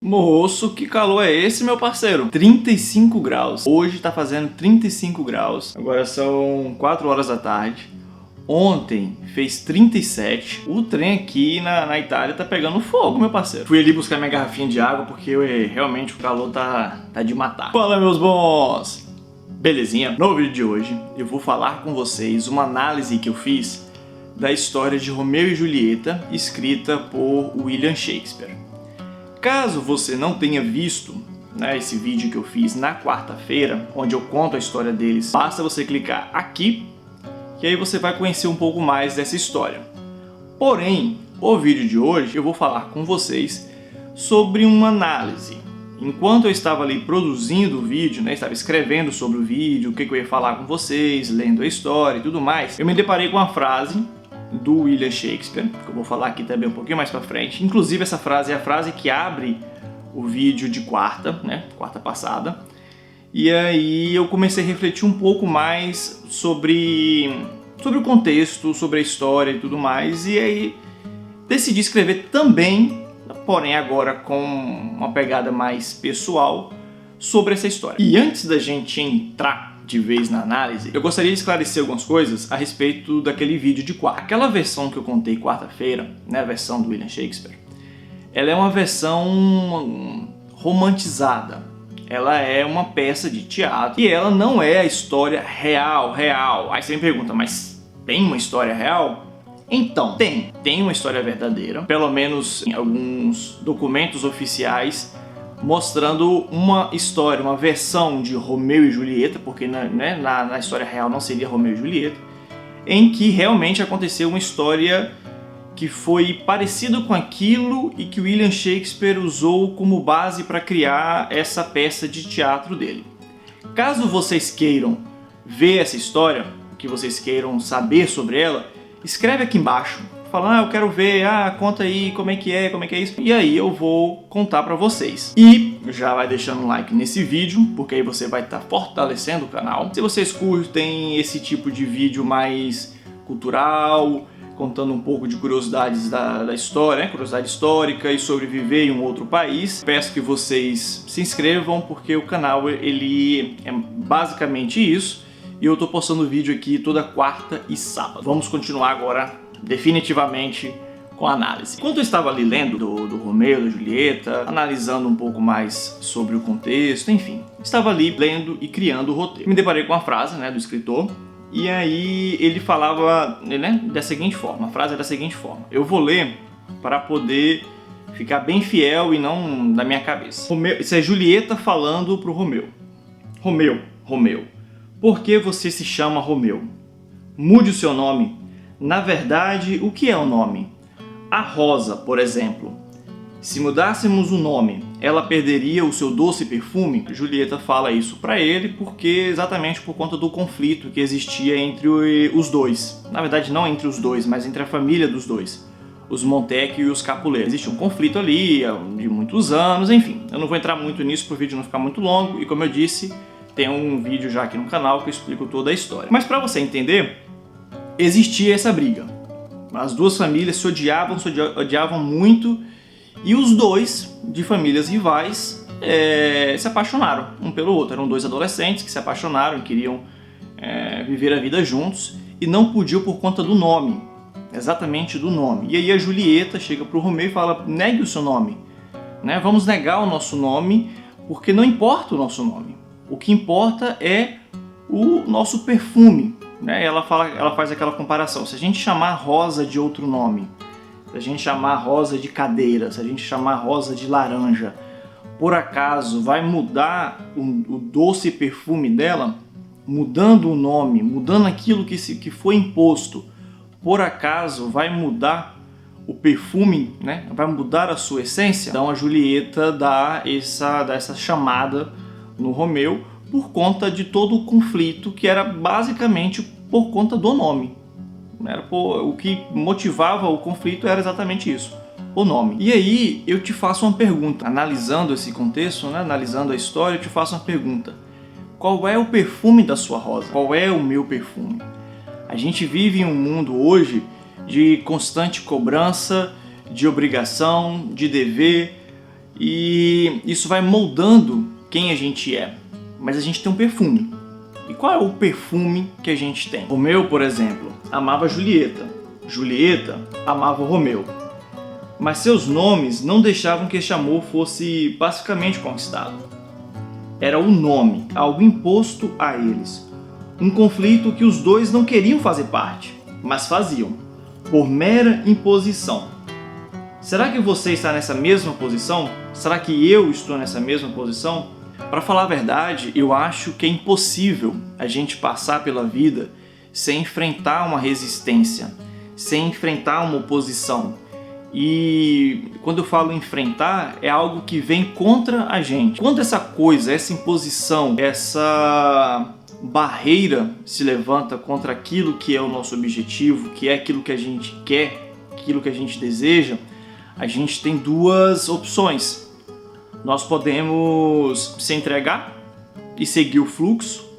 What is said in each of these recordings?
Moço, que calor é esse, meu parceiro? 35 graus. Hoje tá fazendo 35 graus. Agora são 4 horas da tarde. Ontem fez 37. O trem aqui na Itália tá pegando fogo, meu parceiro. Fui ali buscar minha garrafinha de água porque realmente o calor tá de matar. Fala, meus bons! Belezinha? No vídeo de hoje eu vou falar com vocês uma análise que eu fiz da história de Romeu e Julieta, escrita por William Shakespeare. Caso você não tenha visto esse vídeo que eu fiz na quarta-feira, onde eu conto a história deles, basta você clicar aqui, que aí você vai conhecer um pouco mais dessa história. Porém, o vídeo de hoje eu vou falar com vocês sobre uma análise. Enquanto eu estava ali produzindo o vídeo, estava escrevendo sobre o vídeo, o que eu ia falar com vocês, lendo a história e tudo mais, eu me deparei com uma frase do William Shakespeare, que eu vou falar aqui também um pouquinho mais pra frente. Inclusive essa frase é a frase que abre o vídeo de quarta, quarta passada. E aí eu comecei a refletir um pouco mais sobre o contexto, sobre a história e tudo mais. E aí decidi escrever também, porém agora com uma pegada mais pessoal, sobre essa história. E antes da gente entrar de vez na análise, eu gostaria de esclarecer algumas coisas a respeito daquele vídeo de quarta. Aquela versão que eu contei quarta-feira, a versão do William Shakespeare, ela é uma versão romantizada. Ela é uma peça de teatro e ela não é a história real. Aí você me pergunta, mas tem uma história real? Então, tem uma história verdadeira, pelo menos em alguns documentos oficiais, mostrando uma história, uma versão de Romeu e Julieta, porque na história real não seria Romeu e Julieta, em que realmente aconteceu uma história que foi parecida com aquilo e que William Shakespeare usou como base para criar essa peça de teatro dele. Caso vocês queiram ver essa história, que vocês queiram saber sobre ela, escreve aqui embaixo. Fala, eu quero ver, conta aí como é que é isso. E aí eu vou contar pra vocês. E já vai deixando um like nesse vídeo, porque aí você vai estar fortalecendo o canal. Se vocês curtem esse tipo de vídeo mais cultural, contando um pouco de curiosidades da história, curiosidade histórica e sobre viver em um outro país, peço que vocês se inscrevam, porque o canal ele é basicamente isso. E eu tô postando vídeo aqui toda quarta e sábado. Vamos continuar agora definitivamente com a análise. Enquanto eu estava ali lendo do Romeu, da Julieta, analisando um pouco mais sobre o contexto, enfim, estava ali lendo e criando o roteiro. Me deparei com a frase do escritor, e aí ele falava da seguinte forma, a frase é da seguinte forma. Eu vou ler para poder ficar bem fiel e não da minha cabeça. Isso é Julieta falando pro Romeu. Romeu, por que você se chama Romeu? Mude o seu nome. Na verdade, o que é o nome? A rosa, por exemplo. Se mudássemos o nome, ela perderia o seu doce perfume? Julieta fala isso para ele exatamente por conta do conflito que existia entre os dois. Na verdade, não entre os dois, mas entre a família dos dois. Os Montecchio e os Capulet. Existe um conflito ali de muitos anos, enfim. Eu não vou entrar muito nisso para o vídeo não ficar muito longo. E como eu disse, tem um vídeo já aqui no canal que eu explico toda a história. Mas para você entender, existia essa briga. As duas famílias se odiavam muito, e os dois, de famílias rivais, se apaixonaram um pelo outro. Eram dois adolescentes que se apaixonaram e queriam viver a vida juntos, e não podiam por conta do nome, exatamente do nome. E aí a Julieta chega para o Romeu e fala, negue o seu nome, vamos negar o nosso nome, porque não importa o nosso nome. O que importa é o nosso perfume. Ela faz aquela comparação. Se a gente chamar rosa de outro nome, se a gente chamar rosa de cadeira, se a gente chamar rosa de laranja, por acaso vai mudar o doce perfume dela? Mudando o nome, mudando aquilo que foi imposto, por acaso vai mudar o perfume, vai mudar a sua essência? Então a Julieta dá essa chamada no Romeu, por conta de todo o conflito que era basicamente por conta do nome. O que motivava o conflito era exatamente isso, o nome. E aí eu te faço uma pergunta, analisando esse contexto, analisando a história, eu te faço uma pergunta. Qual é o perfume da sua rosa? Qual é o meu perfume? A gente vive em um mundo hoje de constante cobrança, de obrigação, de dever, e isso vai moldando quem a gente é. Mas a gente tem um perfume. E qual é o perfume que a gente tem? Romeu, por exemplo, amava Julieta. Julieta amava Romeu. Mas seus nomes não deixavam que este amor fosse pacificamente conquistado. Era o nome, algo imposto a eles. Um conflito que os dois não queriam fazer parte, mas faziam, por mera imposição. Será que você está nessa mesma posição? Será que eu estou nessa mesma posição? Para falar a verdade, eu acho que é impossível a gente passar pela vida sem enfrentar uma resistência, sem enfrentar uma oposição. E quando eu falo enfrentar, é algo que vem contra a gente. Quando essa coisa, essa imposição, essa barreira se levanta contra aquilo que é o nosso objetivo, que é aquilo que a gente quer, aquilo que a gente deseja, a gente tem duas opções. Nós podemos se entregar e seguir o fluxo,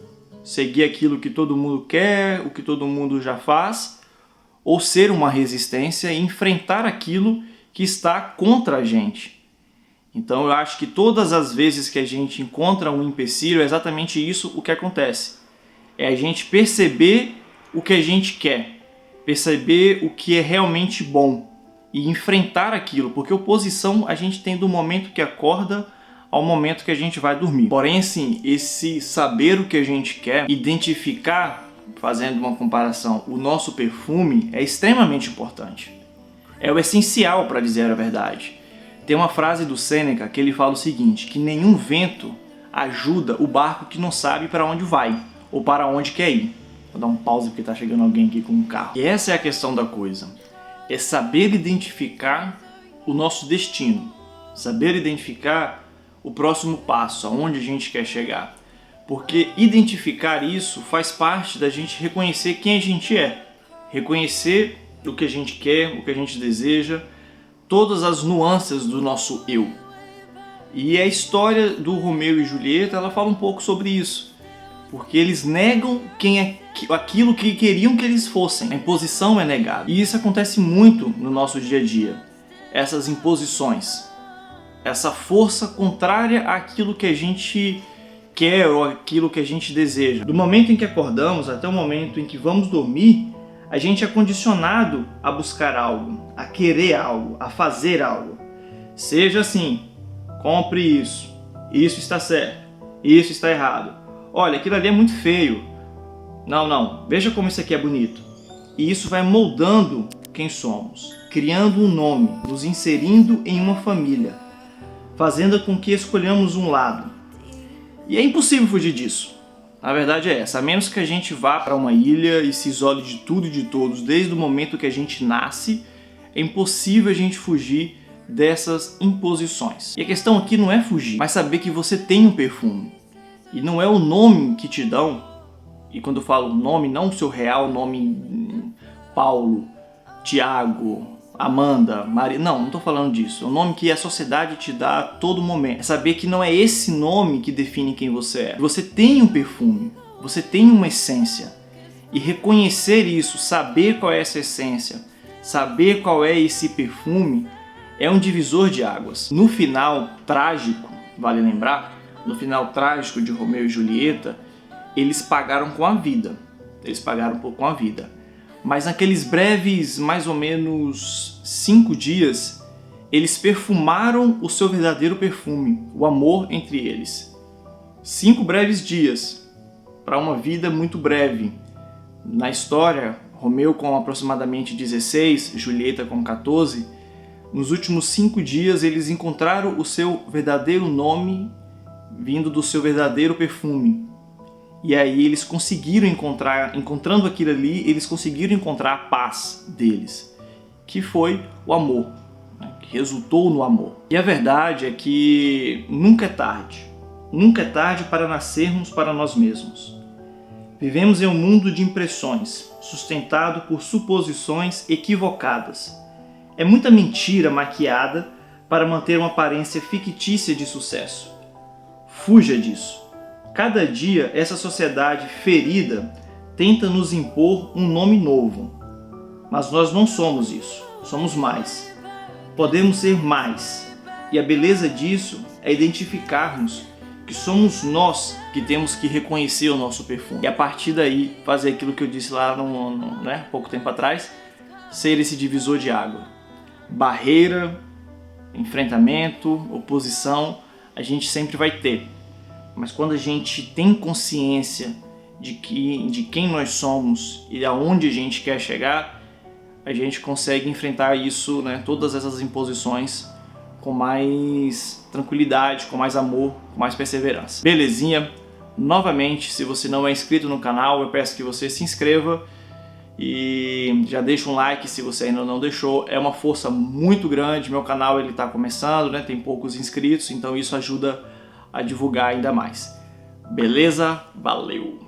seguir aquilo que todo mundo quer, o que todo mundo já faz, ou ser uma resistência e enfrentar aquilo que está contra a gente. Então eu acho que todas as vezes que a gente encontra um empecilho, é exatamente isso o que acontece. É a gente perceber o que a gente quer, perceber o que é realmente bom e enfrentar aquilo, porque oposição a gente tem do momento que acorda ao momento que a gente vai dormir. Porém, assim, esse saber o que a gente quer, identificar, fazendo uma comparação, o nosso perfume é extremamente importante. É o essencial, para dizer a verdade. Tem uma frase do Sêneca que ele fala o seguinte, que nenhum vento ajuda o barco que não sabe para onde vai ou para onde quer ir. Vou dar um pause porque está chegando alguém aqui com um carro. E essa é a questão da coisa. É saber identificar o nosso destino. Saber identificar o próximo passo, aonde a gente quer chegar. Porque identificar isso faz parte da gente reconhecer quem a gente é. Reconhecer o que a gente quer, o que a gente deseja, todas as nuances do nosso eu. E a história do Romeu e Julieta, ela fala um pouco sobre isso. Porque eles negam quem é aquilo que queriam que eles fossem. A imposição é negada. E isso acontece muito no nosso dia a dia. Essas imposições. Essa força contrária àquilo que a gente quer ou aquilo que a gente deseja. Do momento em que acordamos até o momento em que vamos dormir, a gente é condicionado a buscar algo, a querer algo, a fazer algo. Seja assim, compre isso, isso está certo, isso está errado. Olha, aquilo ali é muito feio. Não, veja como isso aqui é bonito. E isso vai moldando quem somos, criando um nome, nos inserindo em uma família, fazendo com que escolhamos um lado. E é impossível fugir disso. A verdade é essa, a menos que a gente vá para uma ilha e se isole de tudo e de todos, desde o momento que a gente nasce, é impossível a gente fugir dessas imposições. E a questão aqui não é fugir, mas saber que você tem um perfume. E não é o nome que te dão, e quando eu falo nome, não o seu real nome Paulo, Tiago, Amanda, Maria, não estou falando disso. É o nome que a sociedade te dá a todo momento. É saber que não é esse nome que define quem você é. Você tem um perfume, você tem uma essência. E reconhecer isso, saber qual é essa essência, saber qual é esse perfume, é um divisor de águas. No final trágico, vale lembrar, no final trágico de Romeu e Julieta, eles pagaram com a vida. Eles pagaram com a vida. Mas naqueles breves, mais ou menos 5 dias, eles perfumaram o seu verdadeiro perfume, o amor entre eles. 5 breves dias, para uma vida muito breve. Na história, Romeu com aproximadamente 16, Julieta com 14, nos últimos 5 dias eles encontraram o seu verdadeiro nome vindo do seu verdadeiro perfume. E aí eles conseguiram encontrando aquilo ali, eles conseguiram encontrar a paz deles, que foi o amor, né? Que resultou no amor. E a verdade é que nunca é tarde. Nunca é tarde para nascermos para nós mesmos. Vivemos em um mundo de impressões, sustentado por suposições equivocadas. É muita mentira maquiada para manter uma aparência fictícia de sucesso. Fuja disso. Cada dia, essa sociedade ferida tenta nos impor um nome novo. Mas nós não somos isso. Somos mais. Podemos ser mais. E a beleza disso é identificarmos que somos nós que temos que reconhecer o nosso perfume. E a partir daí fazer aquilo que eu disse lá pouco tempo atrás, ser esse divisor de água. Barreira, enfrentamento, oposição, a gente sempre vai ter. Mas quando a gente tem consciência de quem nós somos e aonde a gente quer chegar, a gente consegue enfrentar isso, todas essas imposições com mais tranquilidade, com mais amor, com mais perseverança. Belezinha? Novamente, se você não é inscrito no canal, eu peço que você se inscreva e já deixa um like se você ainda não deixou. É uma força muito grande, meu canal ele está começando, tem poucos inscritos, então isso ajuda a divulgar ainda mais. Beleza? Valeu!